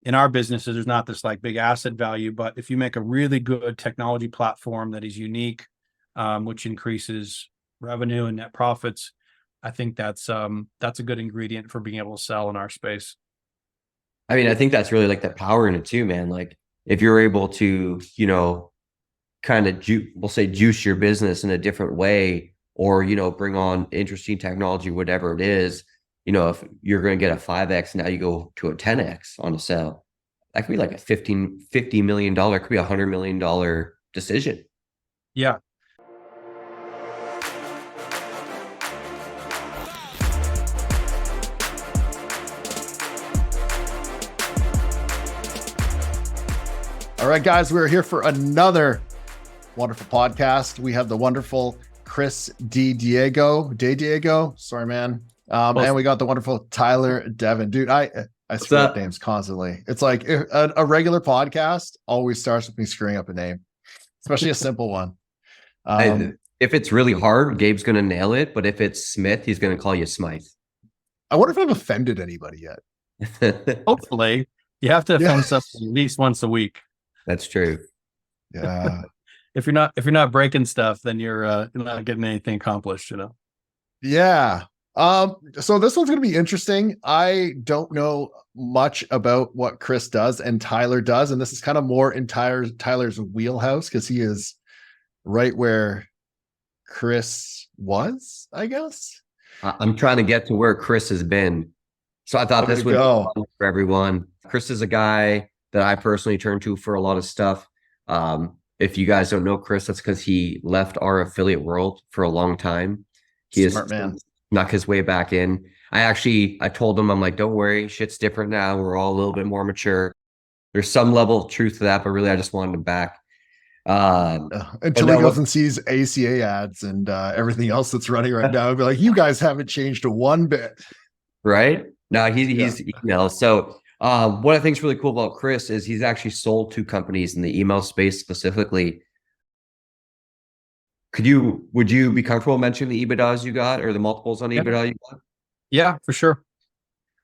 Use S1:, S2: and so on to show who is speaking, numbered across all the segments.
S1: in our businesses, there's not this like big asset value, but if you make a really good technology platform that is unique, which increases revenue and net profits, I think that's a good ingredient for being able to sell in our space.
S2: I mean, I think that's really like the power in it too, man. Like if you're able to, kind of we'll say juice your business in a different way, or, bring on interesting technology, whatever it is, if you're going to get a 5X, now you go to a 10X on a sale. That could be like a $50 million, could be $100 million decision.
S1: Yeah.
S3: All right, guys, we're here for another wonderful podcast. We have the wonderful Chris Diego. Sorry, man. And we got the wonderful Tyler Devin. Dude, I screw up names constantly. It's like a regular podcast always starts with me screwing up a name, especially a simple one.
S2: If it's really hard, Gabe's going to nail it. But if it's Smith, he's going to call you Smythe.
S3: I wonder if I've offended anybody yet.
S1: Hopefully. You have to offend something at least once a week.
S2: That's true.
S3: Yeah.
S1: If you're not breaking stuff, then you're not getting anything accomplished,
S3: Yeah. So this one's going to be interesting. I don't know much about what Chris does and Tyler does, and this is kind of more in Tyler's wheelhouse because he is right where Chris was, I guess.
S2: I'm trying to get to where Chris has been. So I thought this would be fun for everyone. Chris is a guy that I personally turn to for a lot of stuff. If you guys don't know Chris, that's because he left our affiliate world for a long time. He
S3: Smart man.
S2: Snuck his way back in. I told him, I'm like, don't worry, shit's different now. We're all a little bit more mature. There's some level of truth to that, but really I just wanted him back.
S3: Until he goes and sees ACA ads and everything else that's running right now, I'd be like, you guys haven't changed one bit.
S2: Right? No, he's email. So what I think is really cool about Chris is he's actually sold to companies in the email space specifically. Would you be comfortable mentioning the EBITDAs you got or the multiples on EBITDA you got?
S1: Yeah, for sure.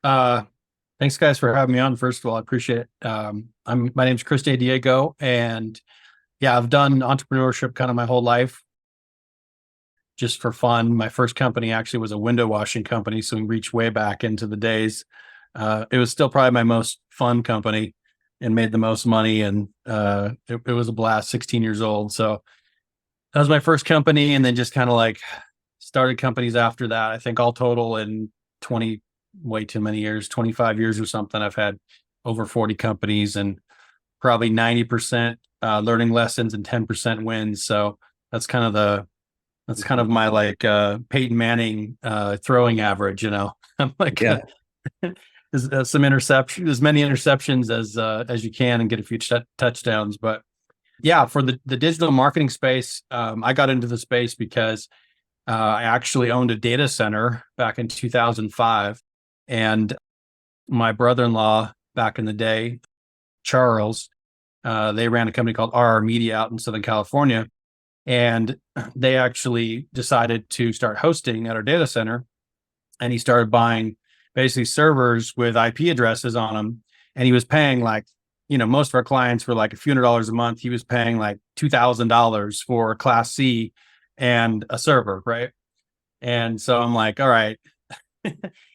S1: Thanks guys for having me on. First of all, I appreciate it. My name's Chris Diego, and yeah, I've done entrepreneurship kind of my whole life just for fun. My first company actually was a window washing company. So we reached way back into the days. It was still probably my most fun company and made the most money. And it was a blast, 16 years old. So that was my first company. And then just kind of like started companies after that. I think all total in way too many years, 25 years or something. I've had over 40 companies and probably 90% learning lessons and 10% wins. So that's kind of my like Peyton Manning throwing average, I'm like, some interception, as many interceptions as you can and get a few touchdowns. But yeah, for the digital marketing space, I got into the space because I actually owned a data center back in 2005, and my brother-in-law back in the day, Charles, they ran a company called RR Media out in Southern California, and they actually decided to start hosting at our data center, and he started buying basically servers with IP addresses on them. And he was paying like, most of our clients were like a few $100s a month. He was paying like $2,000 for a Class C and a server, right? And so I'm like, all right,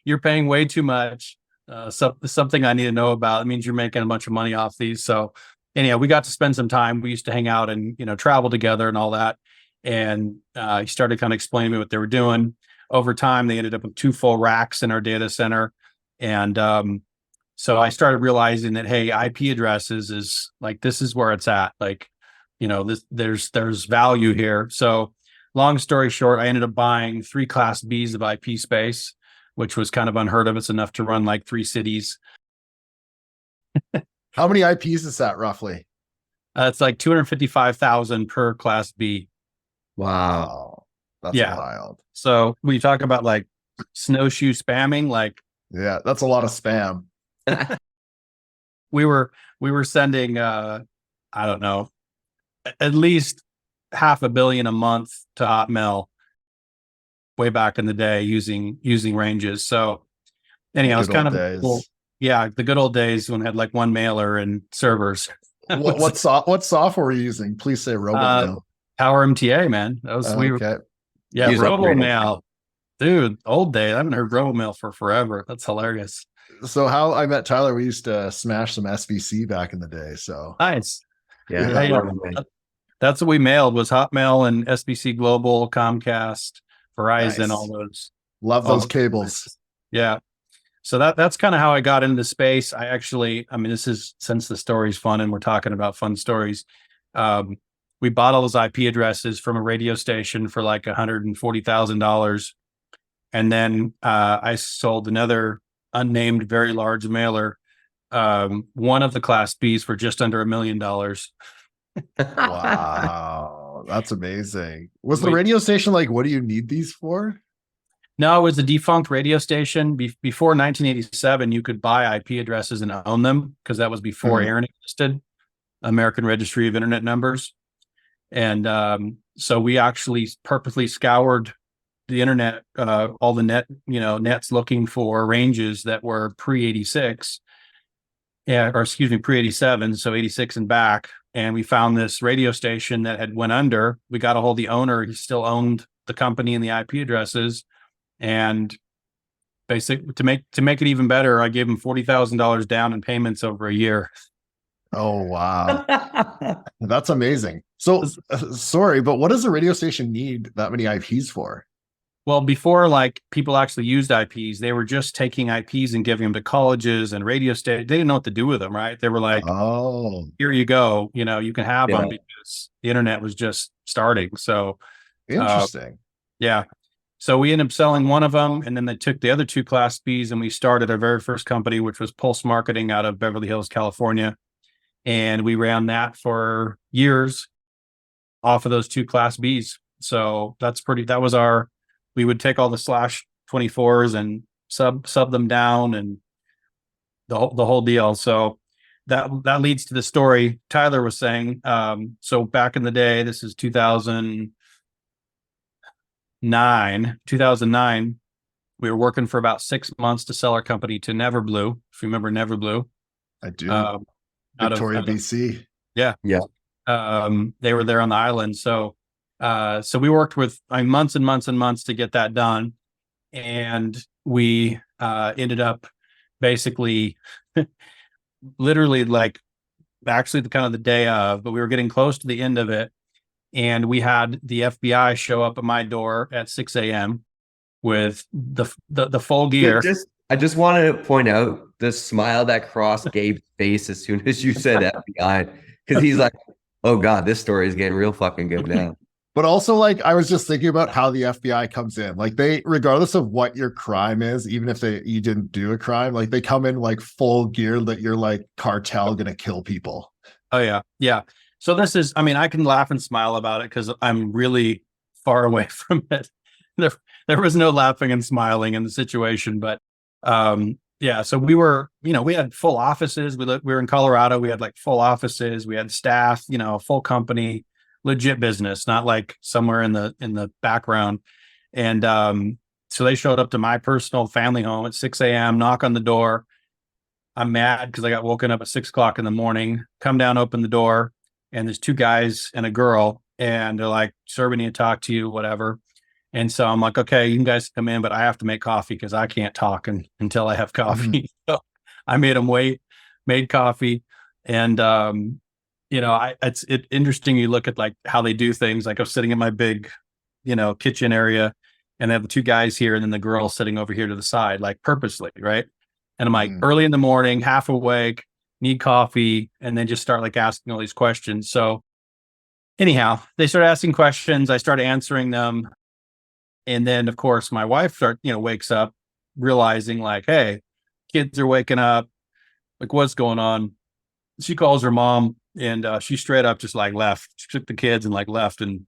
S1: you're paying way too much. Something I need to know about. It means you're making a bunch of money off these. So anyhow, we got to spend some time. We used to hang out and, travel together and all that. And he started kind of explaining to me what they were doing. Over time, they ended up with 2 full racks in our data center. And so I started realizing that, hey, IP addresses is like, this is where it's at. Like, there's value here. So long story short, I ended up buying 3 Class Bs of IP space, which was kind of unheard of. It's enough to run like 3 cities.
S3: How many IPs is that roughly?
S1: It's like 255,000 per Class B.
S3: Wow. That's wild.
S1: So when you talk about like snowshoe spamming, like,
S3: yeah, that's a lot of spam.
S1: we were sending, I don't know, at least $500 million a month to Hotmail way back in the day using ranges. So anyhow, it's kind of cool. Yeah, the good old days when I had like one mailer and servers.
S3: What software are you using? Please say
S1: uh,
S3: RoboMail.
S1: Power MTA, man. That was we were
S3: Okay.
S1: yeah,
S2: He's upgraded.
S1: RoboMail. Dude, old day. I haven't heard RoboMail for forever. That's hilarious.
S3: So how I met Tyler, we used to smash some SBC back in the day. So
S1: Nice.
S2: Yeah,
S1: Yeah,
S3: yeah,
S1: yeah.
S2: RoboMail.
S1: That's what we mailed was Hotmail and SBC Global, Comcast, Verizon, all
S3: nice.
S1: those.
S3: Love
S1: All
S3: those
S1: those
S3: cables.
S1: yeah. So that's kind of how I got into space. I mean, this is since the story's fun and we're talking about fun stories. Um, we bought all those IP addresses from a radio station for like $140,000. And then I sold another unnamed, very large mailer, one of the Class Bs for just under $1 million.
S3: Wow, that's amazing. Was the
S1: We,
S3: radio station like, what do you need these for?
S1: no, it was a defunct radio station. Before 1987, you could buy IP addresses and own them because that was before
S3: Mhm.
S1: ARIN existed, American Registry of Internet Numbers. And so we actually purposely scoured the internet, all the nets looking for ranges that were pre 86. Yeah, or excuse me, pre 87, so 86 and back. And we found this radio station that had went under. We got a hold of the owner. He still owned the company and the IP addresses. And basically to make it even better, I gave him $40,000 down in payments over a year.
S3: Oh, wow. That's amazing. So sorry, but what does a radio station need that many IPs for?
S1: Well, before like people actually used IPs, they were just taking IPs and giving them to colleges and radio stations. They didn't know what to do with them, right? They were like,
S3: Oh,
S1: here you go. You can have
S2: Yeah.
S1: them because the internet was just starting. So,
S3: interesting.
S1: yeah. So we ended up selling one of them, and then they took the other two Class Bs, and we started our very first company, which was Pulse Marketing out of Beverly Hills, California. And we ran that for years off of those two Class Bs. So that was we would take all the slash 24s and sub them down and the whole deal. So that leads to the story Tyler was saying. So back in the day, this is 2009, we were working for about 6 months to sell our company to Neverblue. If you remember Neverblue,
S3: I do.
S1: out
S3: Victoria,
S1: of
S3: BC.
S1: yeah.
S2: Yeah.
S1: They were there on the island. So we worked with months and months and months to get that done. And we ended up basically literally like actually the kind of the day of, but we were getting close to the end of it. And we had the FBI show up at my door at 6 a.m. with the full gear.
S2: I just wanted to point out the smile that crossed Gabe's face as soon as you said FBI, because he's like, oh God, this story is getting real fucking good now.
S3: But also, like, I was just thinking about how the FBI comes in. Like, they, regardless of what your crime is, even if you didn't do a crime, like, they come in like full gear that you're like cartel gonna kill people.
S1: Oh yeah, yeah. So this is, I mean, I can laugh and smile about it because I'm really far away from it. There was no laughing and smiling in the situation, but yeah. So we had full offices. We were in Colorado. We had like full offices. We had staff. Full company, legit business, not like somewhere in the background. And so they showed up to my personal family home at 6 a.m. Knock on the door. I'm mad because I got woken up at 6 o'clock in the morning. Come down, open the door, and there's two guys and a girl, and they're like, "Sir, we need to talk to you," whatever. And so I'm like, "Okay, you guys come in, but I have to make coffee because I can't talk until I have coffee." So I made them wait, made coffee, and it's interesting. You look at like how they do things. Like I was sitting in my big, kitchen area, and they have the two guys here, and then the girl sitting over here to the side, like purposely, right? And I'm like, early in the morning, half awake, need coffee, and then just start like asking all these questions. So anyhow, they start asking questions. I start answering them. And then of course my wife wakes up realizing like, hey, kids are waking up. Like, what's going on? She calls her mom and she straight up just like left. She took the kids and like left. And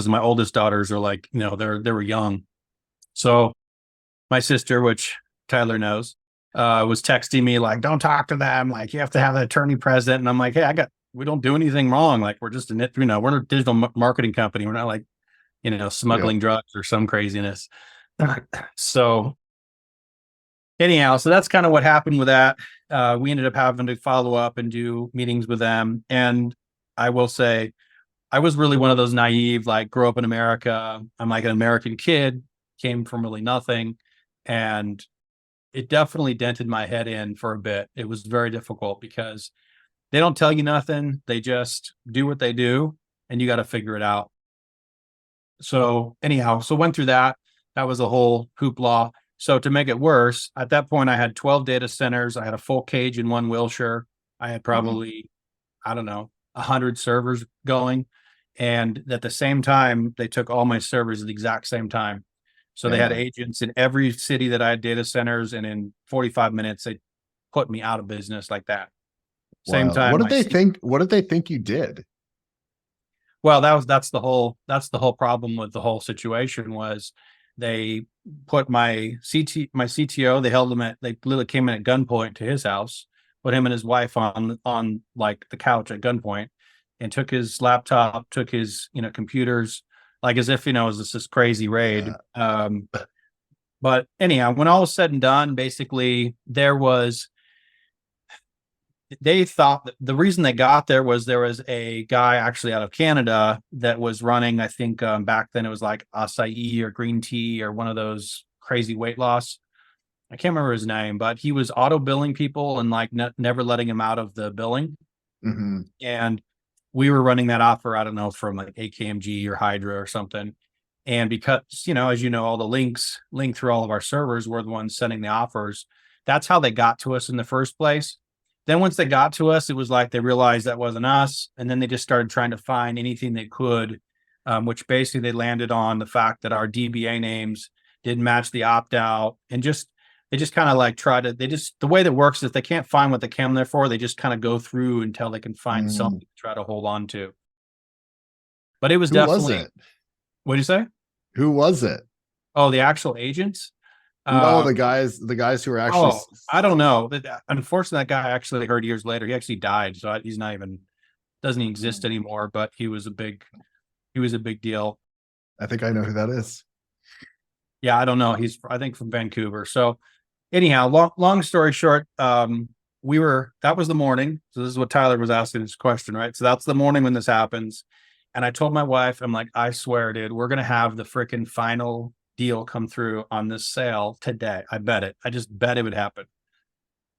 S1: my oldest daughters are like, they were young. So my sister, which Tyler knows, was texting me like, don't talk to them. Like, you have to have an attorney present. And I'm like, hey, we don't do anything wrong. Like, we're just we're a digital marketing company. We're not like, smuggling drugs or some craziness. So anyhow, so that's kind of what happened with that. We ended up having to follow up and do meetings with them. And I will say, I was really one of those naive, like, grew up in America. I'm like an American kid, came from really nothing. And it definitely dented my head in for a bit. It was very difficult because they don't tell you nothing. They just do what they do, and you got to figure it out. So anyhow, so went through that. That was a whole hoopla. So to make it worse, at that point, I had 12 data centers. I had a full cage in one Wilshire. I had probably, I don't know, 100 servers going. And at the same time, they took all my servers at the exact same time. So they had
S3: Yeah.
S1: agents in every city that I had data centers, and in 45 minutes, they put me out of business like that. Same
S3: Wow.
S1: time,
S3: What did they think? What did they think you did?
S1: well, that's the whole problem with the whole situation was they put my CTO, they held him at, they literally came in at gunpoint to his house, put him and his wife on like the couch at gunpoint, and took his laptop, took his computers, like as if it was this crazy raid.
S3: Yeah.
S1: But anyhow, when all was said and done, basically they thought that the reason they got there was a guy actually out of Canada that was running, I think, back then it was like acai or green tea or one of those crazy weight loss. I can't remember his name, but he was auto billing people and like never letting him out of the billing.
S3: Hmm.
S1: And we were running that offer, I don't know, from like AKMG or Hydra or something. And because, as you know, all the links link through all of our servers, we're the ones sending the offers. That's how they got to us in the first place. Then once they got to us, it was like they realized that wasn't us. And then they just started trying to find anything they could, which basically they landed on the fact that our DBA names didn't match the opt out. And they just kind of like try to, the way that works is if they can't find what they came there for, they just kind of go through until they can find something to try to hold on to. But it was
S3: Who was
S1: definitely,
S3: it?
S1: what do you say?
S3: Who was it?
S1: Oh, the actual agents?
S3: No,
S1: Uh,
S3: the guys who were actually.
S1: oh, I don't know. Unfortunately, that guy actually heard years later. He actually died, so he's not even doesn't exist anymore. But he was a big deal.
S3: I think I know who that is.
S1: Yeah, I don't know. He's I think from Vancouver. So anyhow, long story short, that was the morning. So this is what Tyler was asking his question, right? So that's the morning when this happens. And I told my wife, I'm like, I swear, dude, we're gonna have the freaking final deal come through on this sale today. I bet it. I just bet it would happen.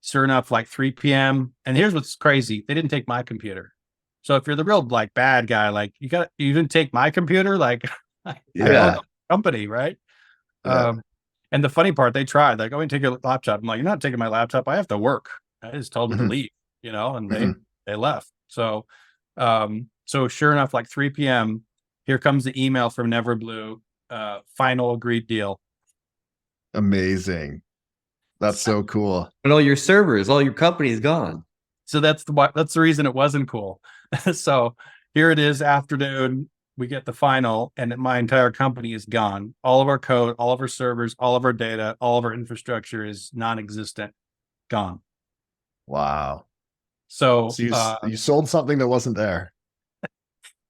S1: Sure enough, like 3 p.m. And here's what's crazy. They didn't take my computer. So if you're the real like bad guy, like you didn't take my computer, like I own
S2: Yeah.
S1: the company, right?
S3: Yeah.
S1: And the funny part, they tried, like, oh, take your laptop. I'm like, you're not taking my laptop. I have to work. I just told them to
S3: Mhm.
S1: leave, and
S3: Mhm.
S1: they left. So sure enough, like 3 p.m., here comes the email from Neverblue, final agreed deal.
S3: Amazing. That's so cool.
S2: And all your servers, all your company is gone.
S1: So that's the reason it wasn't cool. So here it is, afternoon. We get the final, and my entire company is gone. All of our code, all of our servers, all of our data, all of our infrastructure is non-existent, gone.
S3: Wow.
S1: So
S3: So you sold something that wasn't there.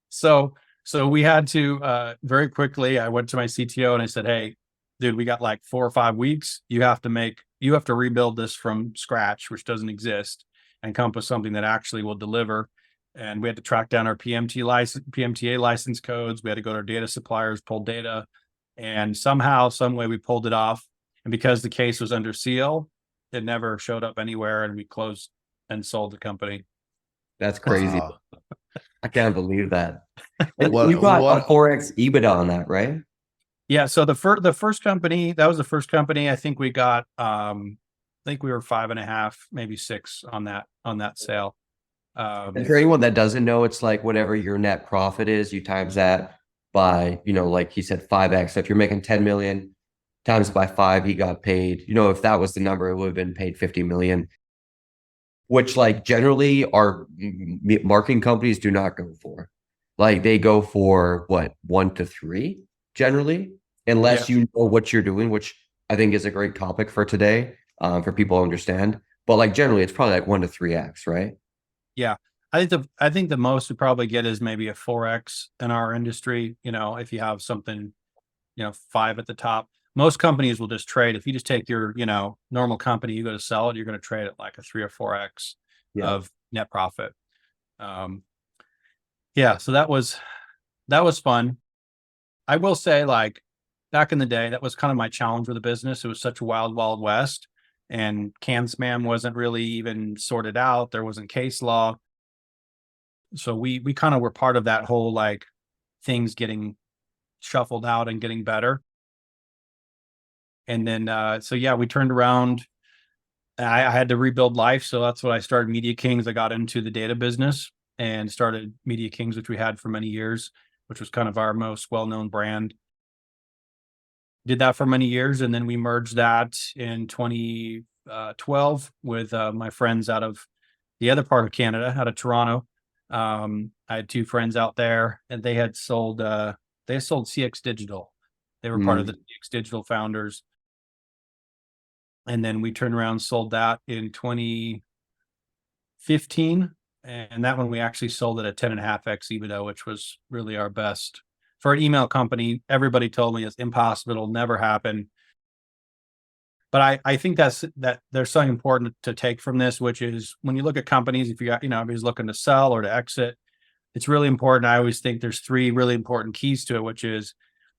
S1: so we had to very quickly. I went to my CTO and I said, "Hey, dude, we got like 4 or 5 weeks. You have to rebuild this from scratch, which doesn't exist, and come up with something that actually will deliver." And we had to track down our PMTA license codes. We had to go to our data suppliers, pull data, and somehow, some way, we pulled it off. And because the case was under seal, it never showed up anywhere, and we closed and sold the company.
S2: That's crazy.
S3: Wow.
S2: I can't believe that. And
S3: What
S2: you got a
S3: what
S2: 4x EBITDA on that, right?
S1: Yeah, so the first company, that was the first company. I think we got I think we were 5.5, maybe 6 on that sale.
S2: And for anyone that doesn't know, it's like whatever your net profit is, you times that by, like he said, 5x. So if you're making 10 million times by 5, he got paid. If that was the number, it would have been paid 50 million, which like generally our marketing companies do not go for. Like they go for what, 1 to 3 generally, unless you know what you're doing, which I think is a great topic for today, for people to understand. But like generally, it's probably like 1 to 3x, right?
S1: Yeah. I think the most we probably get is maybe a 4x in our industry, if you have something, 5 at the top. most companies will just trade. If you just take your, normal company, you go to sell it, you're going to trade at like a 3 or 4x
S2: Yeah.
S1: of net profit. Yeah. So that was fun. I will say, like, back in the day, that was kind of my challenge with the business. It was such a wild, wild west, and can spam wasn't really even sorted out. There wasn't case law. So we kind of were part of that whole, like, things getting shuffled out and getting better. And then so yeah, we turned around. I had to rebuild life. So that's what I started Media Kings. I got into the data business and started Media Kings, which we had for many years, which was kind of our most well-known brand. Did that for many years, and then we merged that in 2012 with my friends out of the other part of Canada, out of Toronto. I had two friends out there, and they sold CX Digital. They were part of the CX Digital founders, and then we turned around and sold that in 2015, and that one we actually sold it at 10.5x EBITDA, which was really our best. For an email company, everybody told me it's impossible, it'll never happen. But I think that there's something important to take from this, which is when you look at companies, if you got, everybody's looking to sell or to exit, it's really important. I always think there's three really important keys to it, which is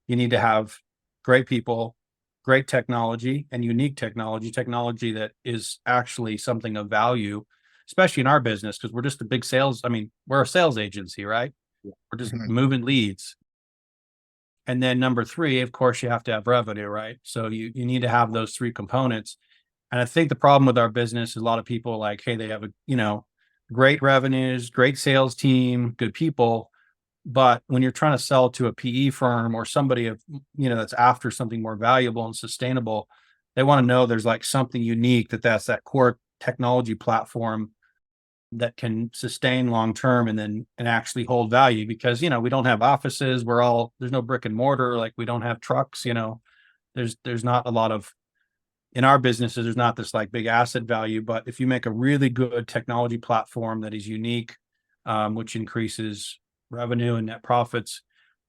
S1: you need to have great people, great technology, and unique technology that is actually something of value, especially in our business, because we're just a big sales. I mean, we're a sales agency, right? We're just moving leads. And then number three, of course, you have to have revenue, right? So you need to have those three components. And I think the problem with our business is a lot of people are like, hey, they have great revenues, great sales team, good people. But when you're trying to sell to a PE firm or somebody that's after something more valuable and sustainable, they want to know there's like something unique that's that core technology platform that can sustain long term and actually hold value, because we don't have offices, there's no brick and mortar, like we don't have trucks, there's not a lot of, in our businesses there's not this like big asset value. But if you make a really good technology platform that is unique, which increases revenue and net profits,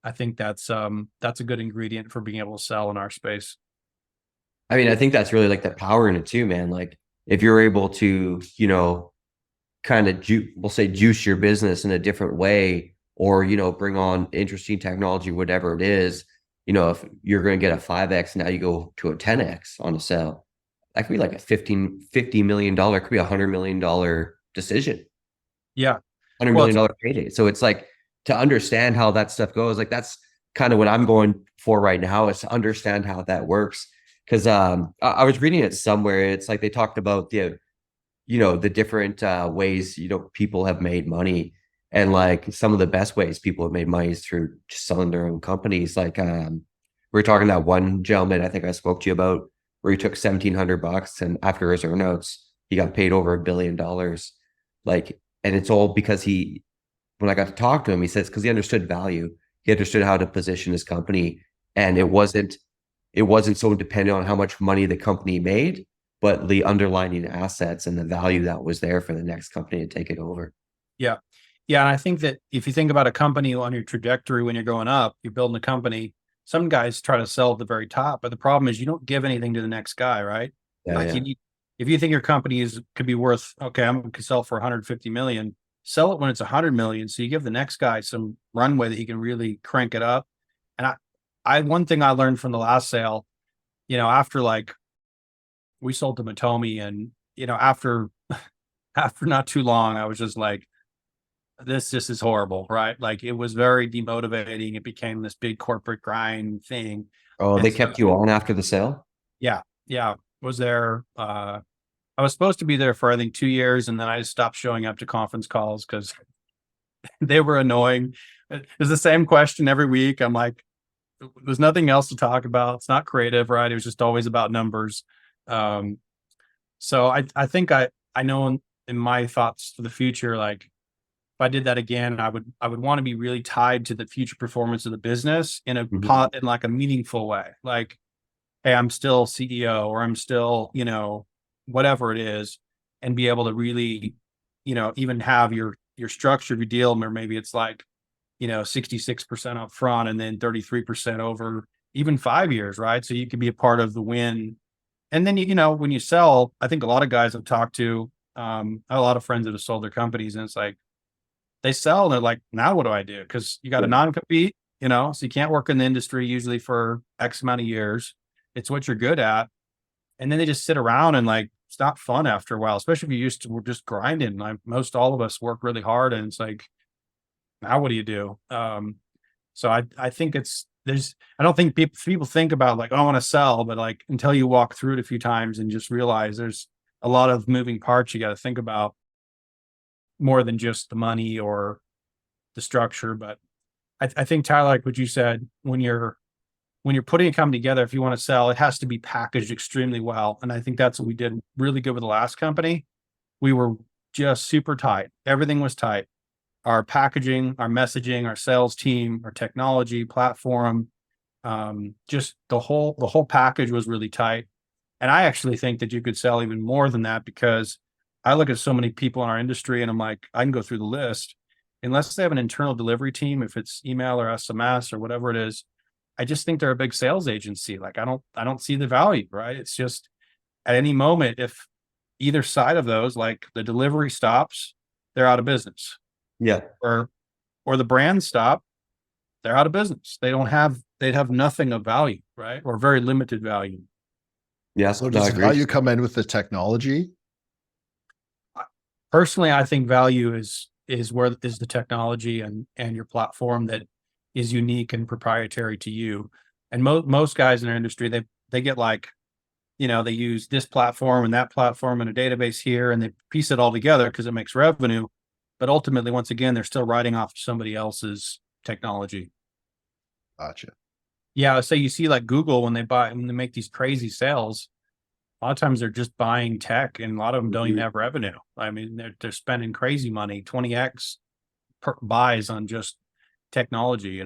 S1: I think that's a good ingredient for being able to sell in our space.
S2: I mean, I think that's really like the power in it too, man. Like if you're able to, kind of we'll say juice your business in a different way, or bring on interesting technology, whatever it is, if you're going to get a 5x, now you go to a 10x on a sale. That could be like a $50 million, could be $100 million decision.
S1: Yeah.
S2: $100 million payday. So it's like, to understand how that stuff goes, like that's kind of what I'm going for right now, is to understand how that works. Because I was reading it somewhere. It's like they talked about the different ways people have made money, and like some of the best ways people have made money is through just selling their own companies. Like we were talking that one gentleman I think I spoke to you about, where he took $1,700, and after his earnouts he got paid over $1 billion. Like, and it's all because when I got to talk to him, he says because he understood value, he understood how to position his company, and it wasn't so dependent on how much money the company made, but the underlying assets and the value that was there for the next company to take it over.
S1: Yeah. Yeah. And I think that if you think about a company on your trajectory, when you're going up, you're building a company, some guys try to sell at the very top, but the problem is you don't give anything to the next guy, right?
S2: Yeah,
S1: Like if you think your company could be worth, okay, I'm going to sell for 150 million, sell it when it's 100 million. So you give the next guy some runway that he can really crank it up. And one thing I learned from the last sale, after like we sold to Matomi, and after not too long, I was just like, this just is horrible, right? Like it was very demotivating. It became this big corporate grind thing.
S2: Oh,
S1: And
S2: they kept you on after the sale?
S1: Yeah. Was there I was supposed to be there for I think 2 years, and then I just stopped showing up to conference calls because they were annoying. It was the same question every week. I'm like, there's nothing else to talk about. It's not creative, right? It was just always about numbers. So I think I know in my thoughts for the future, like if I did that again, I would want to be really tied to the future performance of the business in in like a meaningful way. Like, hey, I'm still CEO, or I'm still, whatever it is, and be able to really, even have your structure of your deal, or maybe it's like, 66% up front and then 33% over, even 5 years, right? So you could be a part of the win. And then, when you sell, I think a lot of guys I've talked to, I have a lot of friends that have sold their companies, and it's like they sell and they're like, now what do I do? Because you got a non-compete, so you can't work in the industry usually for X amount of years. It's what you're good at. And then they just sit around and like, it's not fun after a while, especially if you used to, we're just grinding. Like most all of us work really hard, and it's like, now what do you do? So I think I don't think people think about like, oh, I want to sell, but like until you walk through it a few times and just realize there's a lot of moving parts you got to think about more than just the money or the structure. But I think Tyler, like what you said, when you're putting a company together, if you want to sell, it has to be packaged extremely well. And I think that's what we did really good with the last company. We were just super tight. Everything was tight. Our packaging, our messaging, our sales team, our technology platform, just the whole package was really tight. And I actually think that you could sell even more than that, because I look at so many people in our industry and I'm like, I can go through the list. Unless they have an internal delivery team, if it's email or SMS or whatever it is, I just think they're a big sales agency. Like I don't see the value, right? It's just at any moment, if either side of those, like the delivery stops, they're out of business.
S2: Yeah.
S1: Or the brand stop, they're out of business. They'd have nothing of value, right? Or very limited value.
S2: Yeah.
S3: So does value come in with the technology?
S1: Personally, I think value is the technology and your platform that is unique and proprietary to you. And most guys in our industry, they get like, they use this platform and that platform and a database here, and they piece it all together because it makes revenue. But ultimately, once again, they're still writing off somebody else's technology.
S3: Gotcha.
S1: Yeah. So you see like Google, when they make these crazy sales, a lot of times they're just buying tech, and a lot of them don't even have revenue. I mean, they're spending crazy money, 20x buys on just technology,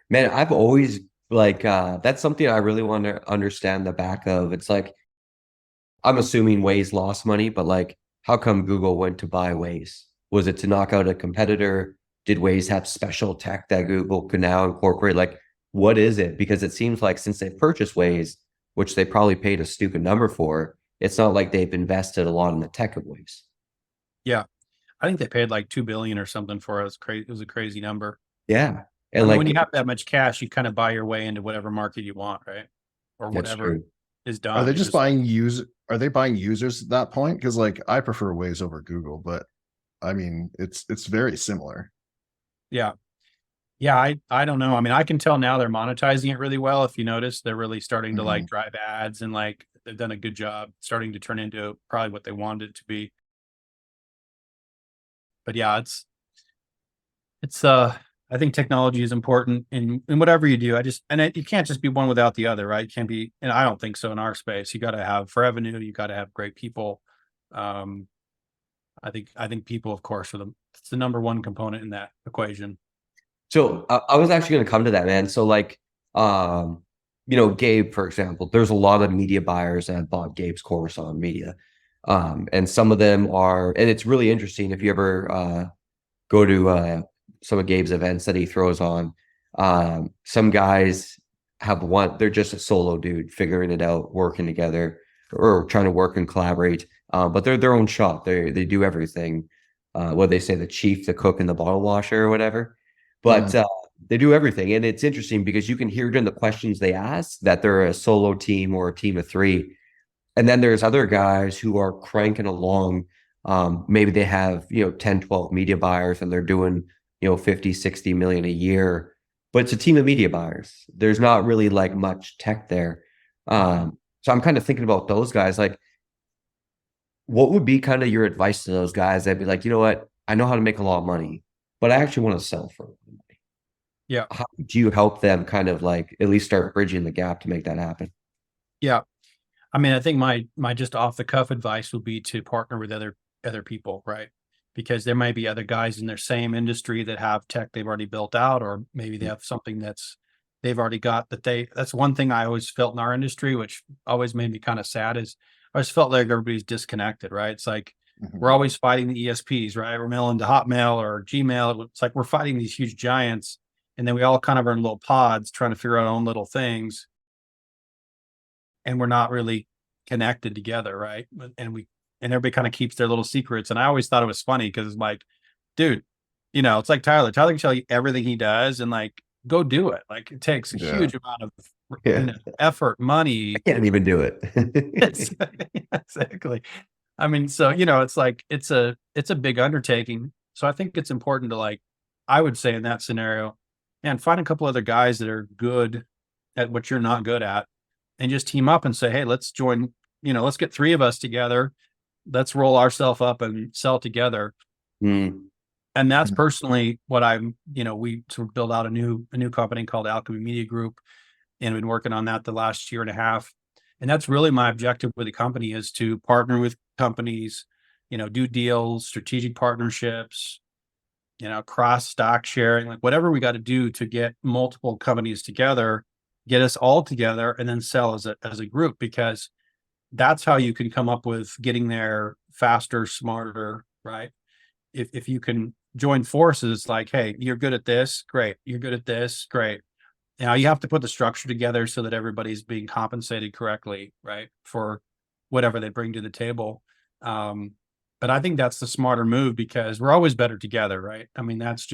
S2: Man, I've always like that's something I really want to understand the back of. It's like I'm assuming Waze lost money, but like how come Google went to buy Waze? Was it to knock out a competitor? Did Waze have special tech that Google could now incorporate? Like, what is it? Because it seems like since they purchased Waze, which they probably paid a stupid number for, it's not like they've invested a lot in the tech of Waze.
S1: Yeah. I think they paid like 2 billion or something for it. It was a crazy number.
S2: Yeah.
S1: And
S2: And like
S1: when you have that much cash, you kind of buy your way into whatever market you want, right? Or
S2: that's
S1: whatever
S2: true.
S1: is done.
S3: Are they just buying Are they buying users at that point? Because like I prefer Waze over Google, but I mean it's very similar.
S1: Yeah. Yeah, I don't know. I mean, I can tell now they're monetizing it really well. If you notice, they're really starting to like drive ads, and like they've done a good job starting to turn into probably what they wanted it to be. But yeah, it's I think technology is important in whatever you do. You can't just be one without the other, right? It can't be, and I don't think so in our space. You got to have for revenue, you got to have great people. I think people, of course, it's the number one component in that equation.
S2: So I was actually going to come to that, man. So like, Gabe, for example, there's a lot of media buyers that bought Gabe's course on media. And some of them are, and it's really interesting if you ever go to some of Gabe's events that he throws on. Some guys they're just a solo dude figuring it out, working together or trying to work and collaborate. But they're their own shop. They do everything. What they say, the chief, the cook, and the bottle washer or whatever. But they do everything. And it's interesting because you can hear it in the questions they ask that they're a solo team or a team of three. And then there's other guys who are cranking along. Maybe they have, 10, 12 media buyers and they're doing, 50, 60 million a year, but it's a team of media buyers. There's not really like much tech there. So I'm kind of thinking about those guys. Like, what would be kind of your advice to those guys that'd be like, you know what? I know how to make a lot of money, but I actually want to sell for a lot of money.
S1: Yeah.
S2: How do you help them kind of like at least start bridging the gap to make that happen?
S1: Yeah. I mean, I think my just off the cuff advice would be to partner with other people, right? Because there might be other guys in their same industry that have tech they've already built out, or maybe they have something they've already got that's one thing I always felt in our industry, which always made me kind of sad, is I just felt like everybody's disconnected, right? It's like we're always fighting the ESPs, right? We're mailing to Hotmail or Gmail. It's like we're fighting these huge giants, And then we all kind of are in little pods trying to figure out our own little things. And we're not really connected together, right? And everybody kind of keeps their little secrets. And I always thought it was funny because it's like, dude, it's like Tyler. Tyler can tell you everything he does and like go do it. Like it takes a huge amount of effort, money.
S2: I can't even do it.
S1: Exactly. I mean, so it's like it's a big undertaking. So I think it's important to, like, I would say in that scenario, and find a couple other guys that are good at what you're not good at, and just team up and say, hey, let's join. Let's get 3 of us together. Let's roll ourselves up and sell together.
S2: Mm.
S1: And that's personally what we sort of built out a new company called Alchemy Media Group, and we've been working on that the last year and a half. And that's really my objective with the company, is to partner with companies, do deals, strategic partnerships, cross stock sharing, like whatever we got to do to get multiple companies together, get us all together, and then sell as a group, because that's how you can come up with getting there faster, smarter, right? If you can join forces, like, hey, you're good at this, great. You're good at this, great. Now you have to put the structure together so that everybody's being compensated correctly, right, for whatever they bring to the table. But I think that's the smarter move, because we're always better together, right? I mean, that's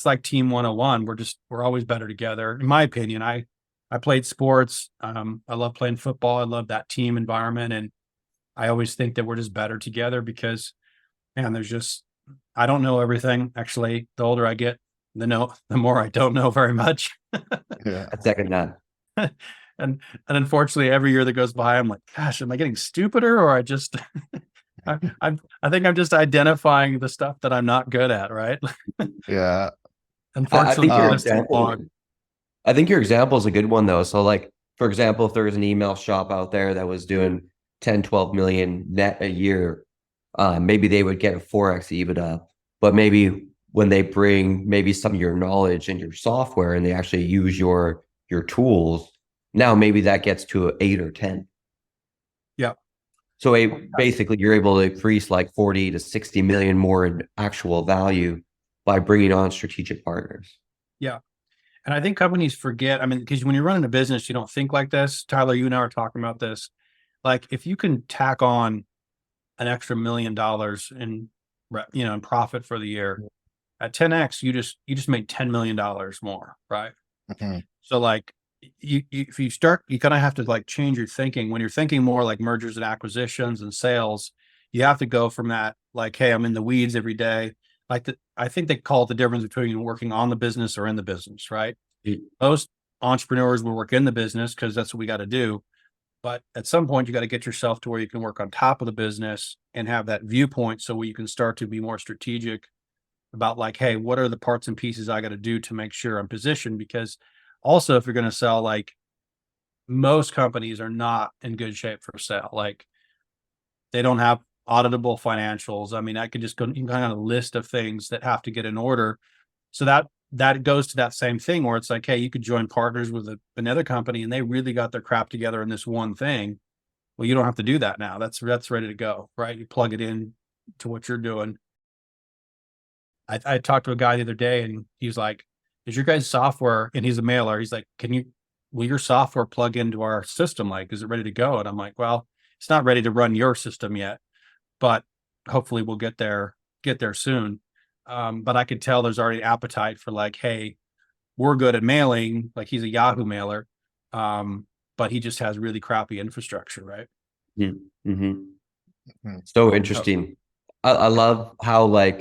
S1: like team 101. We're always better together. In my opinion, I played sports. I love playing football. I love that team environment. And I always think that we're just better together because, man, I don't know everything. Actually, the older I get, the more I don't know very much.
S2: I second that.
S1: And unfortunately, every year that goes by, I'm like, gosh, am I getting stupider, or I just I think I'm just identifying the stuff that I'm not good at, right?
S3: Yeah.
S1: Unfortunately,
S2: I think your example is a good one though. So like, for example, if there was an email shop out there that was doing 10, 12 million net a year, maybe they would get a 4x EBITDA, but maybe when they bring maybe some of your knowledge and your software and they actually use your tools, now maybe that gets to 8 or 10.
S1: Yeah.
S2: So basically you're able to increase like 40 to 60 million more in actual value by bringing on strategic partners.
S1: Yeah. And I think companies forget, I mean, because when you're running a business, you don't think like this. Tyler, you and I are talking about this. Like, if you can tack on an extra $1 million in profit for the year at 10x, you just made $10 million more, right?
S3: Mm-hmm.
S1: So like, if you start, you kind of have to like change your thinking. When you're thinking more like mergers and acquisitions and sales, you have to go from that, like, hey, I'm in the weeds every day. I think they call it the difference between working on the business or in the business, right? Most entrepreneurs will work in the business because that's what we got to do. But at some point, you got to get yourself to where you can work on top of the business and have that viewpoint, so you can start to be more strategic about, like, hey, what are the parts and pieces I got to do to make sure I'm positioned? Because also, if you're going to sell, like, most companies are not in good shape for sale. Like, they don't have auditable financials. I mean, I could just go kind of a list of things that have to get in order. So that goes to that same thing where it's like, hey, you could join partners with another company and they really got their crap together in this one thing. Well, you don't have to do that now. That's ready to go, right? You plug it in to what you're doing. I talked to a guy the other day and he's like, is your guys' software, and he's a mailer, he's like, will your software plug into our system? Like, is it ready to go? And I'm like, well, it's not ready to run your system yet, but hopefully we'll get there soon. But I could tell there's already appetite for, like, hey, we're good at mailing. Like, he's a Yahoo mailer, but he just has really crappy infrastructure, right?
S2: Mm-hmm. Mm-hmm. So interesting. I love how like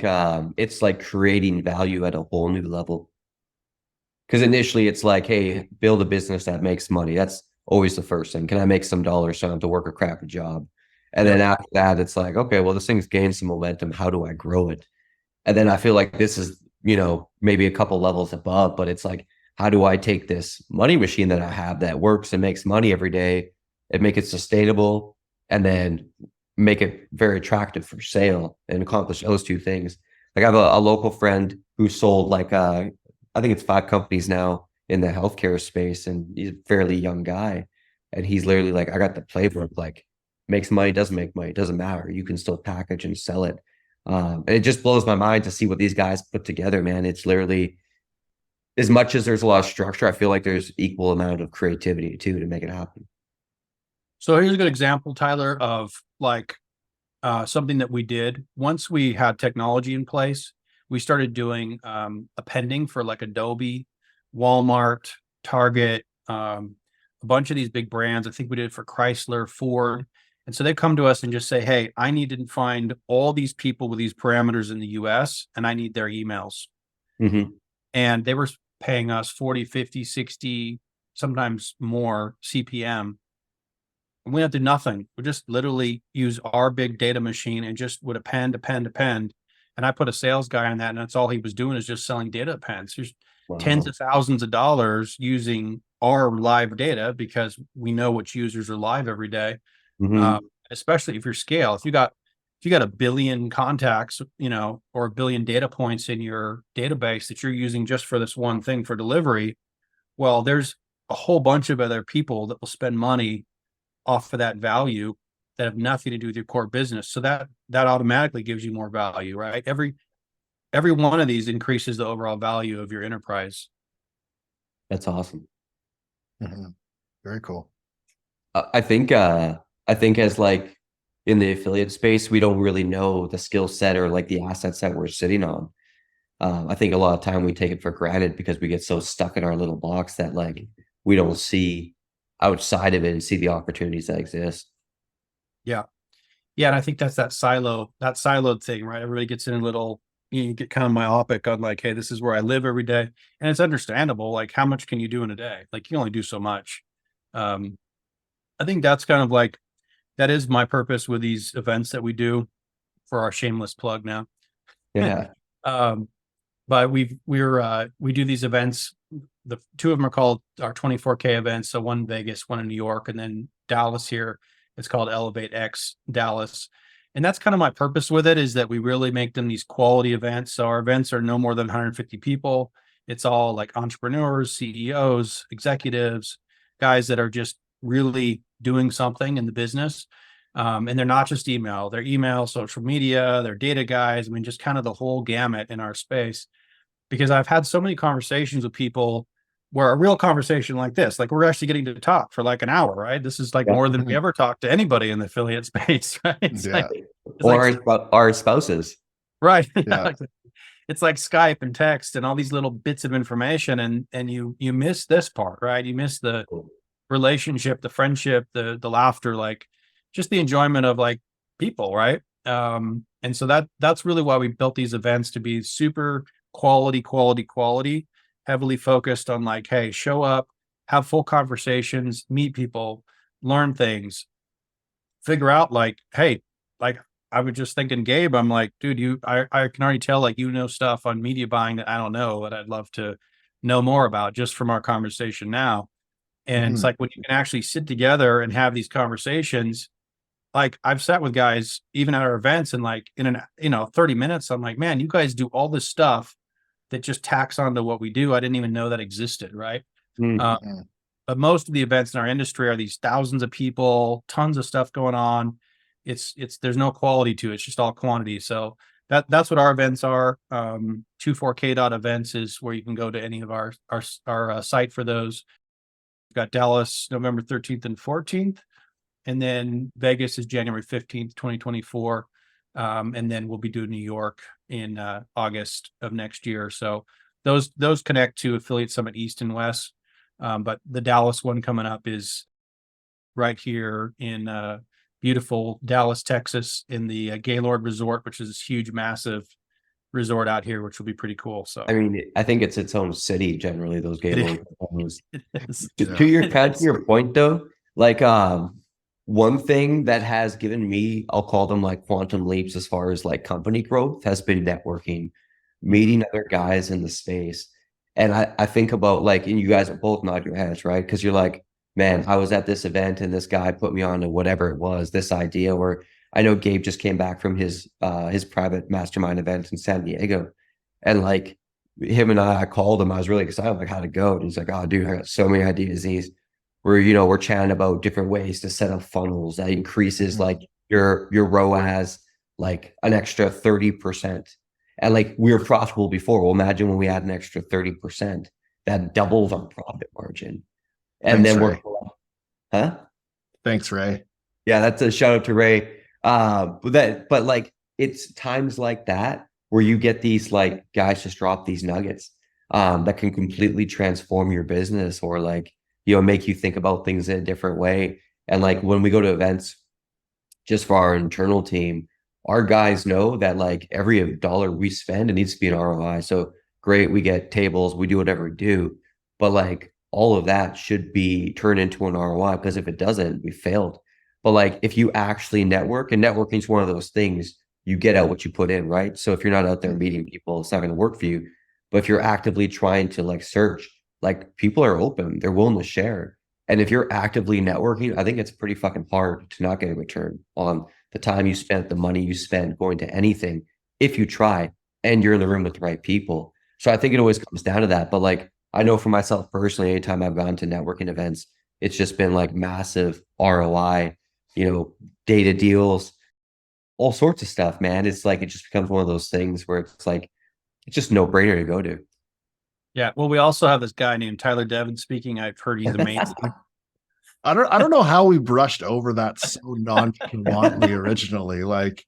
S2: it's like creating value at a whole new level. Because initially it's like, hey, build a business that makes money. That's always the first thing. Can I make some dollars so I don't have to work a crappy job? And then after that, it's like, okay, well, this thing's gained some momentum. How do I grow it? And then I feel like this is, maybe a couple levels above, but it's like, how do I take this money machine that I have that works and makes money every day and make it sustainable, and then make it very attractive for sale and accomplish those two things? Like, I have a local friend who sold like, I think it's 5 companies now in the healthcare space, and he's a fairly young guy. And he's literally like, I got the playbook, like, makes money, doesn't make money, doesn't matter. You can still package and sell it. And it just blows my mind to see what these guys put together, man. It's literally, as much as there's a lot of structure, I feel like there's equal amount of creativity too to make it happen.
S1: So here's a good example, Tyler, of like something that we did. Once we had technology in place, we started doing appending for like Adobe, Walmart, Target, a bunch of these big brands. I think we did it for Chrysler, Ford. And so they come to us and just say, hey, I need to find all these people with these parameters in the US and I need their emails.
S2: Mm-hmm.
S1: And they were paying us 40, 50, 60, sometimes more CPM. And we had to do nothing. We just literally use our big data machine and just would append. And I put a sales guy on that, and that's all he was doing is just selling data appends. There's tens of thousands of dollars using our live data because we know which users are live every day.
S2: Mm-hmm.
S1: Especially if you're scale. If you got 1 billion contacts, or 1 billion data points in your database that you're using just for this one thing for delivery, well, there's a whole bunch of other people that will spend money off of that value that have nothing to do with your core business. So that automatically gives you more value, right? Every one of these increases the overall value of your enterprise.
S2: That's awesome.
S3: Mm-hmm. Very cool.
S2: I think as like in the affiliate space, we don't really know the skill set or like the assets that we're sitting on. I think a lot of time we take it for granted because we get so stuck in our little box that like we don't see outside of it and see the opportunities that exist.
S1: Yeah. And I think that's that siloed thing, right? Everybody gets in a little, you get kind of myopic on like, hey, this is where I live every day. And it's understandable. Like, how much can you do in a day? Like, you can only do so much. I think that's kind of like, that is my purpose with these events that we do, for our shameless plug now.
S2: Yeah.
S1: But we do these events. The two of them are called our 24K events. So one in Vegas, one in New York, and then Dallas here. It's called Elevate X Dallas. And that's kind of my purpose with it, is that we really make them these quality events. So our events are no more than 150 people. It's all like entrepreneurs, CEOs, executives, guys that are just really doing something in the business. And they're not just email, they're email, social media, they're data guys. I mean, just kind of the whole gamut in our space. Because I've had so many conversations with people where a real conversation like this, like we're actually getting to talk for like an hour, right? This is like more than we ever talk to anybody in the affiliate space, right? It's
S2: or our spouses.
S1: Right.
S3: Yeah.
S1: It's like Skype and text and all these little bits of information, and you miss this part, right? You miss the relationship, the friendship, the laughter, like just the enjoyment of like people, right? And so that's really why we built these events, to be super quality, heavily focused on like, hey, show up, have full conversations, meet people, learn things, figure out like, hey, like I was just thinking, Gabe, I'm like, dude, I can already tell like you know stuff on media buying that I don't know, that I'd love to know more about just from our conversation now. And it's like when you can actually sit together and have these conversations. Like I've sat with guys even at our events, and like in 30 minutes, I'm like, man, you guys do all this stuff that just tacks onto what we do. I didn't even know that existed, right?
S2: Mm-hmm.
S1: But most of the events in our industry are these thousands of people, tons of stuff going on. It's there's no quality to it. It's just all quantity. So that's what our events are. 24k.events is where you can go to any of our site for those. We've got Dallas November 13th and 14th. And then Vegas is January 15th, 2024. And then we'll be doing New York in August of next year. So those connect to Affiliate Summit East and West. But the Dallas one coming up is right here in beautiful Dallas, Texas, in the Gaylord Resort, which is this huge, massive resort out here, which will be pretty cool. So
S2: I mean, I think it's its own city generally, those Gaylord. To your point though, like one thing that has given me, I'll call them like quantum leaps as far as like company growth, has been networking, meeting other guys in the space. And I think about like, and you guys are both nod your heads, right? Because you're like, man, I was at this event and this guy put me on to whatever it was, this idea. Where I know Gabe just came back from his private mastermind event in San Diego, and like him and I called him. I was really excited, like, how'd it go? And he's like, oh, dude, I got so many ideas. And we're chatting about different ways to set up funnels that increases like your ROAS like an extra 30%. And like we were profitable before. Well, imagine when we add an extra 30%. that doubles our profit margin. And
S3: Thanks,
S2: then
S3: Ray.
S2: huh?
S3: Thanks, Ray.
S2: Yeah, that's a shout out to Ray. But like it's times like that where you get these like guys just drop these nuggets that can completely transform your business or like, you know, make you think about things in a different way. And like when we go to events, just for our internal team, our guys know that like every dollar we spend, it needs to be an ROI. So great, we get tables, we do whatever we do, but like all of that should be turned into an ROI because if it doesn't, we failed. But like if you actually network, and networking is one of those things, you get out what you put in, right? So if you're not out there meeting people, it's not going to work for you. But if you're actively trying to like search, like people are open, they're willing to share. And if you're actively networking, I think it's pretty fucking hard to not get a return on the time you spent, the money you spent going to anything, if you try and you're in the room with the right people. So I think it always comes down to that. But like, I know for myself personally, anytime I've gone to networking events, it's just been like massive ROI, you know, data deals, all sorts of stuff, man. It's like, it just becomes one of those things where it's like, it's just no brainer to go to.
S1: Yeah. Well, we also have this guy named Tyler Devon speaking. I've heard he's amazing.
S3: I don't know how we brushed over that so nonchalantly originally. Like,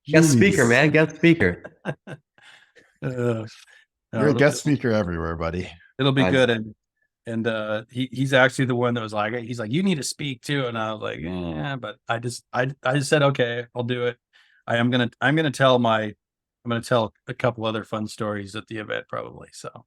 S2: Guest speaker,
S3: geez.
S2: man, guest speaker.
S3: You're a
S1: it'll,
S3: guest speaker everywhere, buddy.
S1: it'll be
S2: I
S1: good.
S2: know.
S1: And he's actually the one that was like, he's like, you need to speak too. And I was like, yeah, but I just said, okay, I'll do it. I'm gonna tell a couple other fun stories at the event probably. So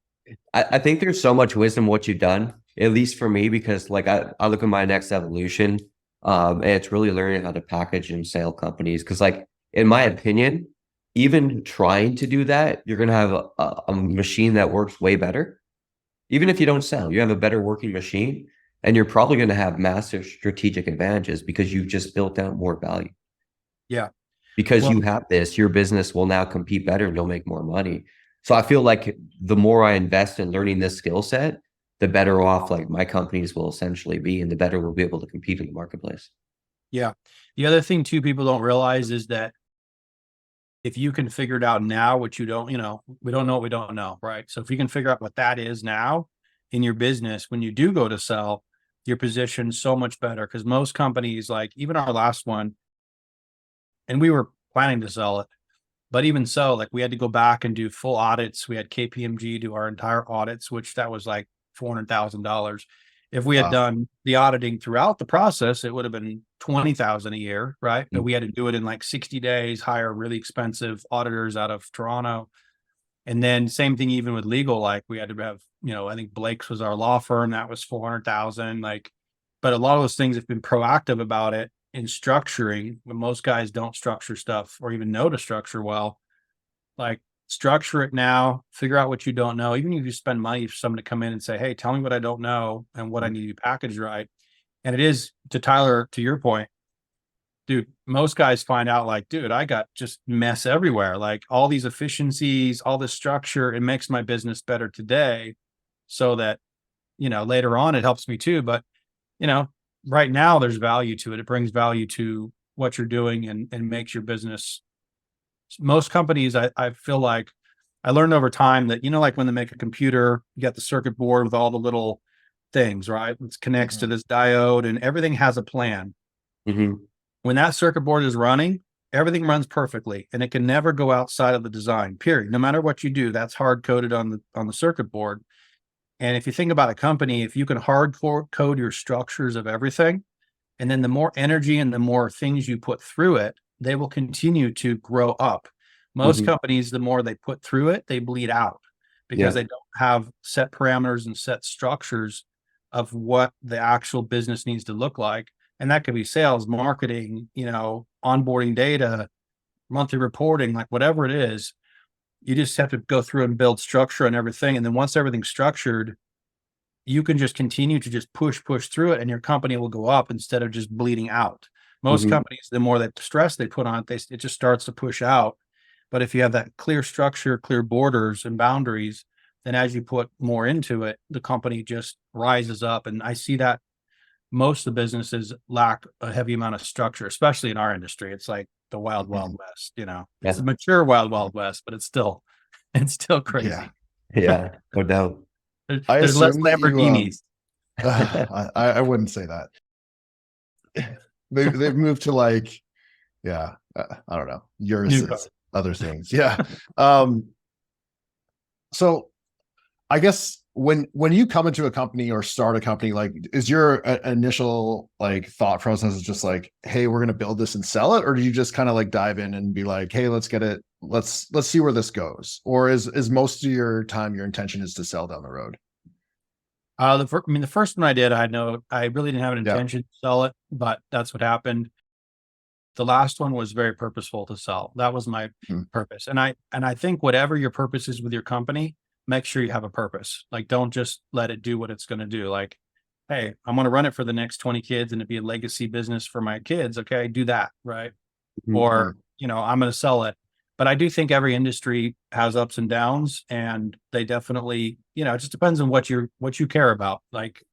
S2: I think there's so much wisdom what you've done, at least for me, because like I look at my next evolution, and it's really learning how to package and sell companies. Because like in my opinion, even trying to do that, you're gonna have a machine that works way better. Even if you don't sell, you have a better working machine, and you're probably gonna have massive strategic advantages because you've just built out more value.
S1: yeah.
S2: Because
S1: Well,
S2: you have this, your business will now compete better and you'll make more money. So I feel like the more I invest in learning this skill set, the better off like my companies will essentially be, and the better we'll be able to compete in the marketplace.
S1: yeah. The other thing too, people don't realize is that if you can figure it out now, which you don't, we don't know what we don't know, right? So if you can figure out what that is now in your business, when you do go to sell, your position so much better. Because most companies, like even our last one, and we were planning to sell it, but even so, like we had to go back and do full audits. We had KPMG do our entire audits, which that was like $400,000. If we had done the auditing throughout the process, it would have been 20,000 a year, right? But we had to do it in like 60 days, hire really expensive auditors out of Toronto. And then same thing even with legal, like we had to have, I think Blake's was our law firm, that was 400,000. Like, but a lot of those things have been proactive about it in structuring. When most guys don't structure stuff or even know to structure well, like structure it now, figure out what you don't know. Even if you spend money for someone to come in and say, hey, tell me what I don't know and what I need to package right. And it is, to Tyler, to your point, dude, most guys find out like, dude, I got just mess everywhere. Like all these efficiencies, all this structure, it makes my business better today so that, later on it helps me too. But, right now there's value to it. It brings value to what you're doing and makes your business. Most companies, I feel like I learned over time that, like when they make a computer, you got the circuit board with all the little things, right? It connects to this diode and everything has a plan.
S2: Mm-hmm.
S1: When that circuit board is running, everything runs perfectly and it can never go outside of the design, period. No matter what you do, that's hard coded on the circuit board. And if you think about a company, if you can hard code your structures of everything, and then the more energy and the more things you put through it, they will continue to grow up. Most
S2: Mm-hmm.
S1: companies, the more they put through it, they bleed out because they don't have set parameters and set structures of what the actual business needs to look like. And that could be sales, marketing, onboarding data, monthly reporting, like whatever it is. You just have to go through and build structure and everything. And then once everything's structured, you can just continue to just push through it and your company will go up instead of just bleeding out. Most
S2: Mm-hmm.
S1: companies, the more that stress they put on it, it just starts to push out. But if you have that clear structure, clear borders and boundaries, then as you put more into it, the company just rises up. And I see that most of the businesses lack a heavy amount of structure, especially in our industry. It's like the wild, wild west, it's a mature wild, wild west, but it's still crazy.
S3: Yeah.
S2: Yeah, no doubt.
S3: I
S1: There's less
S3: assume that you,
S1: Lamborghinis.
S3: I wouldn't say that. They've moved to like, yeah, I don't know,
S1: New
S3: Urus's,
S1: car.
S3: other things. Yeah. Um, so I guess when you come into a company or start a company, like, is your initial like thought process is just like, hey, we're gonna build this and sell it, or do you just kind of like dive in and be like, hey, let's get it, let's see where this goes, or is most of your time your intention is to sell down the road?
S1: The first one I did, I really didn't have an
S3: Yeah.
S1: intention to sell it, but that's what happened. The last one was very purposeful to sell. That was my
S3: Hmm.
S1: purpose. And I think whatever your purpose is with your company, make sure you have a purpose. Like, don't just let it do what it's going to do. Like, hey, I'm going to run it for the next 20 kids and it'd be a legacy business for my kids. Okay, do that, right?
S3: Hmm.
S1: Or, I'm going to sell it. But I do think every industry has ups and downs, and they definitely, it just depends on what you care about. Like,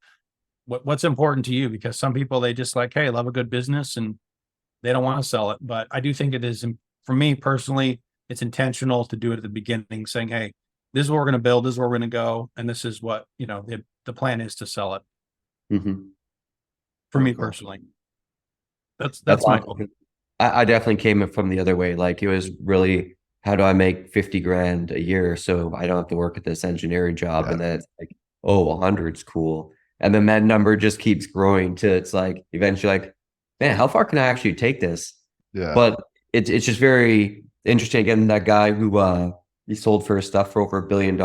S1: what's important to you, because some people, they just like, hey, love a good business and they don't want to sell it. But I do think it is, for me personally, it's intentional to do it at the beginning, saying, hey, this is what we're going to build, this is where we're going to go, and this is what, the plan is to sell it.
S2: Mhm.
S1: For me
S3: Cool.
S1: personally, that's
S2: That's
S1: my
S2: awesome. I definitely came from the other way. Like, it was really, how do I make 50 grand a year so I don't have to work at this engineering job?
S3: Yeah.
S2: And then it's like, oh, 100's cool. And then that number just keeps growing to, it's like eventually like, man, how far can I actually take this?
S3: Yeah.
S2: But it's just very interesting. Again, that guy who he sold for his stuff for over $1 billion.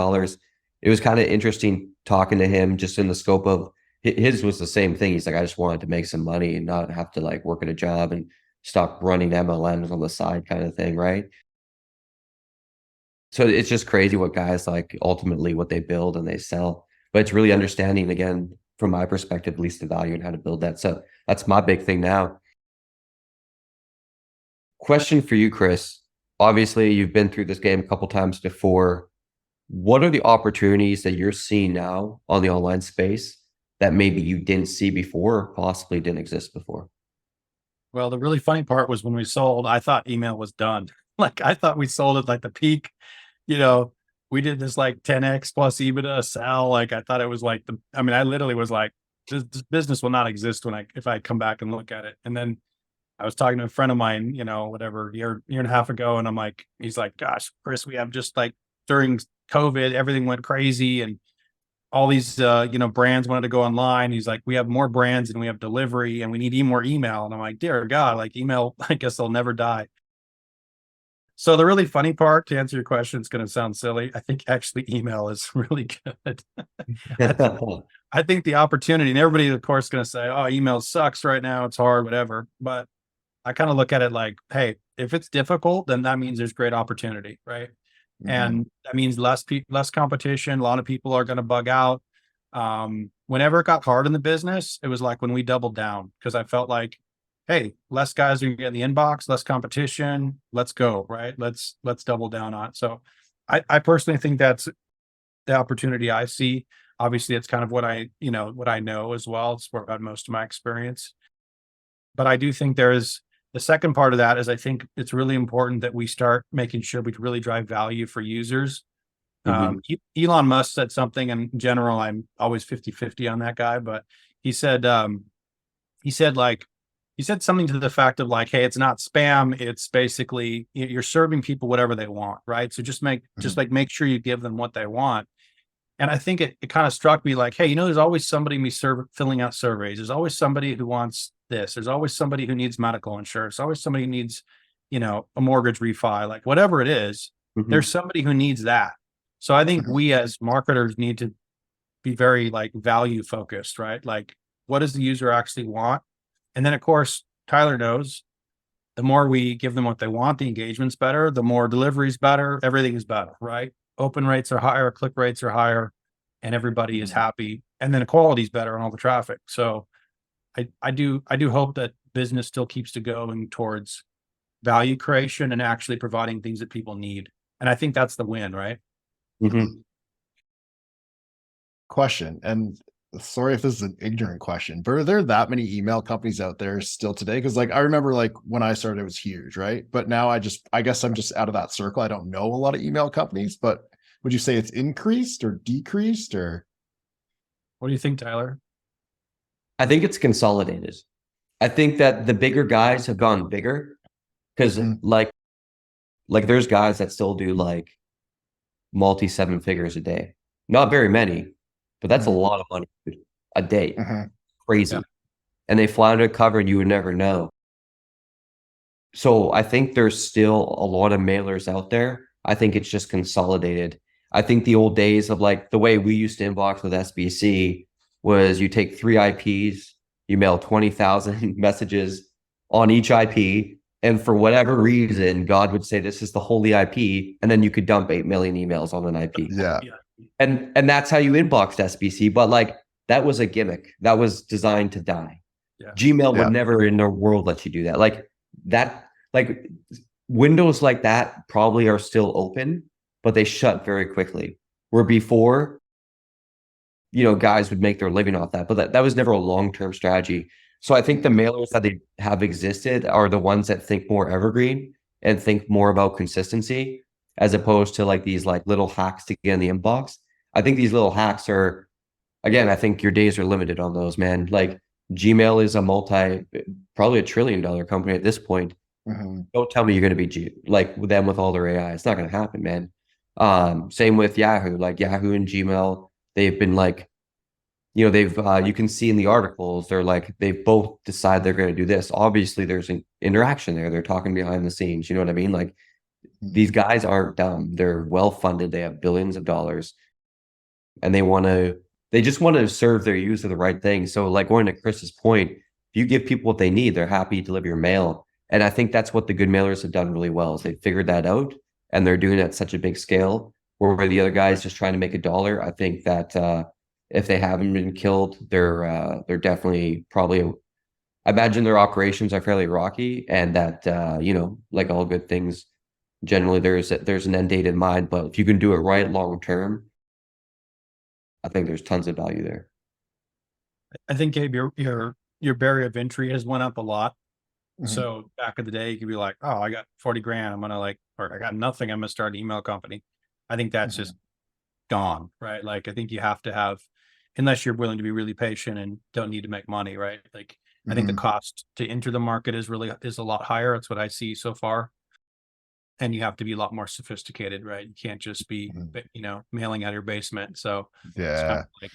S2: It was kind of interesting talking to him just in the scope of his was the same thing. He's like, I just wanted to make some money and not have to like work at a job and stop running MLMs on the side kind of thing, right? So it's just crazy what guys like ultimately what they build and they sell. But it's really understanding, again, from my perspective, at least the value and how to build that. So that's my big thing now. Question for you, Chris. Obviously, you've been through this game a couple times before. What are the opportunities that you're seeing now on the online space that maybe you didn't see before or possibly didn't exist before?
S1: Well, the really funny part was when we sold, I thought email was done. Like, I thought we sold at like the peak. You know, we did this like 10x plus EBITDA sell. Like, I thought it was like I literally was like, this business will not exist if I come back and look at it. And then I was talking to a friend of mine, whatever, year and a half ago, and he's like, gosh, Chris, we have just like during COVID, everything went crazy, and all these brands wanted to go online. He's like, we have more brands and we have delivery and we need more email. And I'm like, dear God, like, email, I guess they'll never die. So the really funny part, to answer your question, it's going to sound silly, I think actually email is really good. I think the opportunity, and everybody of course is going to say, oh, email sucks right now, it's hard, whatever. But I kind of look at it like, hey, if it's difficult, then that means there's great opportunity, right?
S3: Mhm.
S1: And that means less competition. A lot of people are going to bug out. Whenever it got hard in the business, it was like when we doubled down, because I felt like, hey, less guys are getting the inbox, less competition. Let's go, right? Let's double down on it. So I personally think that's the opportunity I see. Obviously, it's kind of what I know as well. It's where I've had most of my experience. But I do think there's the second part of that is, I think it's really important that we start making sure we really drive value for users.
S2: Mhm.
S1: Elon Musk said something, and in general, I'm always 50-50 on that guy, but he said, he said like, he said something to the fact of like, hey, it's not spam. It's basically you're serving people whatever they want, right? So just
S3: Mhm.
S1: make sure you give them what they want. And I think it kind of struck me like, hey, there's always somebody filling out surveys. There's always somebody who wants this. There's always somebody who needs medical insurance. Always somebody who needs, a mortgage refi, like whatever it is, there's
S2: Mhm.
S1: somebody who needs that. So I think
S3: Mhm.
S1: we as marketers need to be very like value focused, right? Like, what does the user actually want? And then of course, Tyler knows the more we give them what they want, the engagement's better, the more delivery's better, everything is better, right? Open rates are higher, click rates are higher, and everybody is
S3: Mhm.
S1: happy. And then the quality's better on all the traffic. So I do hope that business still keeps to going towards value creation and actually providing things that people need. And I think that's the win, right?
S2: Mhm.
S3: Question, and sorry if this is an ignorant question, but are there that many email companies out there still today? Because like I remember like when I started, it was huge, right? But now I guess I'm just out of that circle. I don't know a lot of email companies, but would you say it's increased or decreased or?
S1: What do you think, Tyler?
S2: I think it's consolidated. I think that the bigger guys have gone bigger because
S3: Mhm.
S2: like there's guys that still do like multi seven figures a day. Not very many, but that's a
S3: Mhm.
S2: lot of money a day.
S3: Mhm.
S2: Crazy.
S1: Yeah.
S2: And they fly under cover and you would never know. So I think there's still a lot of mailers out there. I think it's just consolidated. I think the old days of like the way we used to inbox with SBC was you take 3 IPs, you mail 20,000 messages on each IP. And for whatever reason, God would say, this is the holy IP. And then you could dump 8 million emails on an IP.
S3: Yeah.
S2: And that's how you inboxed SBC. But like that was a gimmick that was designed to die.
S1: Yeah.
S2: Gmail
S3: Yeah.
S2: would never in the world let you do that. Like windows like that probably are still open, but they shut very quickly. Where before, guys would make their living off that, but that was never a long-term strategy. So I think the mailers that they have existed are the ones that think more evergreen and think more about consistency as opposed to like these like little hacks to get in the inbox. I think these little hacks are, again, I think your days are limited on those, man. Like Gmail is probably $1 trillion company at this point.
S3: Mhm.
S2: Don't tell me you're going to be like with them with all their AI. It's not going to happen, man. Same with Yahoo. Like Yahoo and Gmail, they've been like, they've you can see in the articles they're like they both decide they're going to do this. Obviously, there's an interaction there. They're talking behind the scenes. You know what I mean? Like
S3: Mhm.
S2: these guys aren't dumb. They're well funded. They have billions of dollars, and they just want to serve their user the right thing. So, like going to Chris's point, if you give people what they need, they're happy to deliver your mail. And I think that's what the good mailers have done really well is they figured that out and they're doing it at such a big scale where the other guys just trying to make a dollar. I think that if they haven't been killed, they're definitely probably I imagine their operations are fairly rocky and that like all good things, generally there's an end date in mind. But if you can do it right long term, I think there's tons of value there.
S1: I think, Gabe, your barrier of entry has went up a lot.
S3: Mhm.
S1: So back in the day, you could be like, oh, I got 40 grand. I'm going to or I got nothing. I'm going to start an email company. I think that's just gone, right? Like, I think you have to have, unless you're willing to be really patient and don't need to make money, right? Like, I think the
S3: Mhm.
S1: cost to enter the market is a lot higher. That's what I see so far. And you have to be a lot more sophisticated, right? You can't just be,
S3: Mhm.
S1: mailing out of your basement. So it's kind
S3: Yeah.
S1: of like,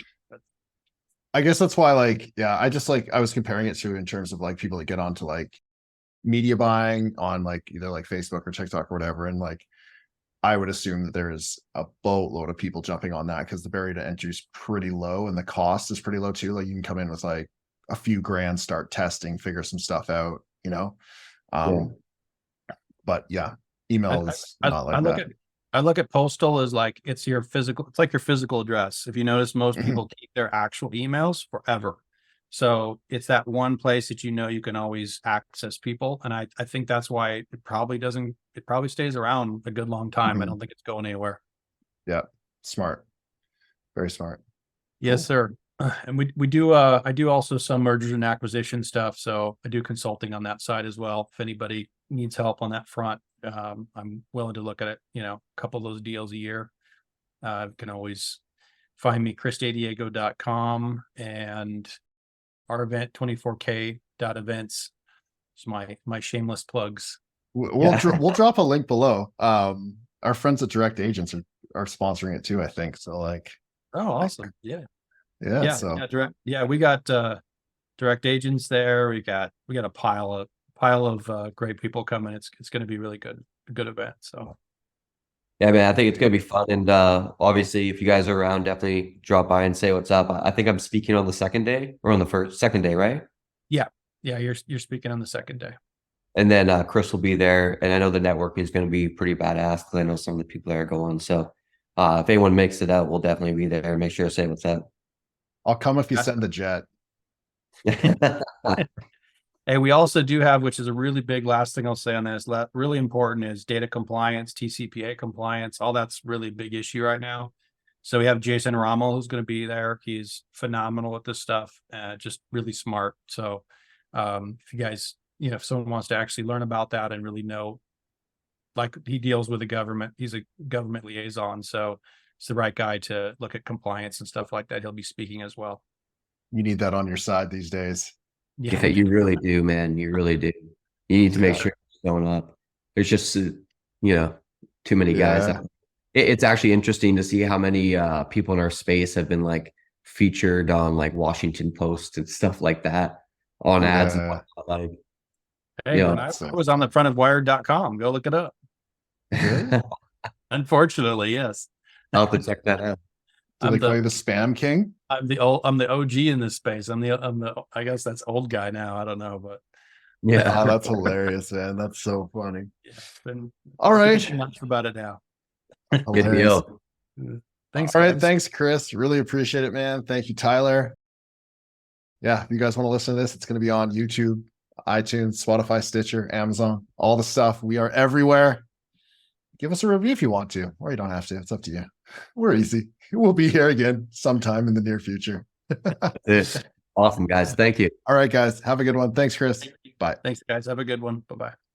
S3: I guess that's why, like, yeah, I was comparing it to in terms of like people that get onto like media buying on like either like Facebook or TikTok or whatever. And like, I would assume that there's a boatload of people jumping on that because the barrier to entry is pretty low and the cost is pretty low too. Like, you can come in with like a few grand, start testing, figure some stuff out.
S2: Yeah.
S3: Um, but yeah, email
S1: I,
S3: is
S1: I,
S3: not
S1: I
S3: like
S1: look
S3: that.
S1: at I look at postal as like it's like your physical address. If you notice, most
S3: Mhm.
S1: people keep their actual emails forever. So it's that one place that you can always access people. And I think that's why it probably stays around a good long time. I
S3: Mhm.
S1: don't think it's going anywhere.
S3: Yeah, smart, very smart.
S1: Yes,
S3: Cool.
S1: sir. And we do I do also some mergers and acquisition stuff. So I do consulting on that side as well. If anybody needs help on that front, I'm willing to look at it, a couple of those deals a year. You can always find me chrisdadiego.com and our event 24k.events. It's my shameless plugs.
S2: Yeah.
S3: We'll drop a link below. Our friends at Direct Agents are sponsoring it too, I think. So like,
S1: Oh, awesome. Yeah.
S3: yeah,
S1: Yeah.
S3: so
S1: Yeah. We got direct agents there. We got a pile of great people coming. It's going to be really good, a good event. So
S2: Yeah, man, I think it's gonna be fun. And obviously if you guys are around, definitely drop by and say what's up. I think I'm speaking on the second day or on the second day, right?
S1: yeah, you're speaking on the second day.
S2: And then Chris will be there. And I know the network is gonna be pretty badass because I know some of the people that are going. So if anyone makes it out, we'll definitely be there. Make sure to say what's up.
S3: I'll come if you
S1: Yeah.
S3: send the jet.
S1: Hey, we also do have, which is a really big last thing I'll say on this, really important is data compliance, TCPA compliance. All that's really a big issue right now. So we have Jason Rommel who's going to be there. He's phenomenal at this stuff, just really smart. So if you guys, if someone wants to actually learn about that and really know, like he deals with the government, he's a government liaison. So he's the right guy to look at compliance and stuff like that. He'll be speaking as well.
S3: You need that on your side these days.
S2: Yeah, you really do, man. You really do. You need to make sure it's going up. There's just, too many guys.
S3: Yeah.
S2: It's actually interesting to see how many people in our space have been like featured on like Washington Post and stuff like that on ads. And whatnot. Like,
S1: hey, when I was on the front of wired.com, go look it up.
S3: Really?
S1: Unfortunately, yes.
S2: I'll have to check that out.
S3: Do they call you the spam king?
S1: I'm the OG in this space. I'm the I guess that's old guy now. I don't know, but
S2: yeah,
S3: that's hilarious, man. That's so funny.
S1: Yeah,
S3: all right.
S1: Much about it now.
S2: Good deal.
S1: Thanks.
S3: All right.
S1: Guys.
S3: Thanks, Chris. Really appreciate it, man. Thank you, Tyler. Yeah. If you guys want to listen to this, it's going to be on YouTube, iTunes, Spotify, Stitcher, Amazon, all the stuff. We are everywhere. Give us a review if you want to, or you don't have to. It's up to you. We're easy. We'll be here again sometime in the near future.
S2: Awesome, guys. Thank you.
S3: All right, guys. Have a good one. Thanks, Chris. Bye.
S1: Thanks, guys. Have a good one. Bye-bye.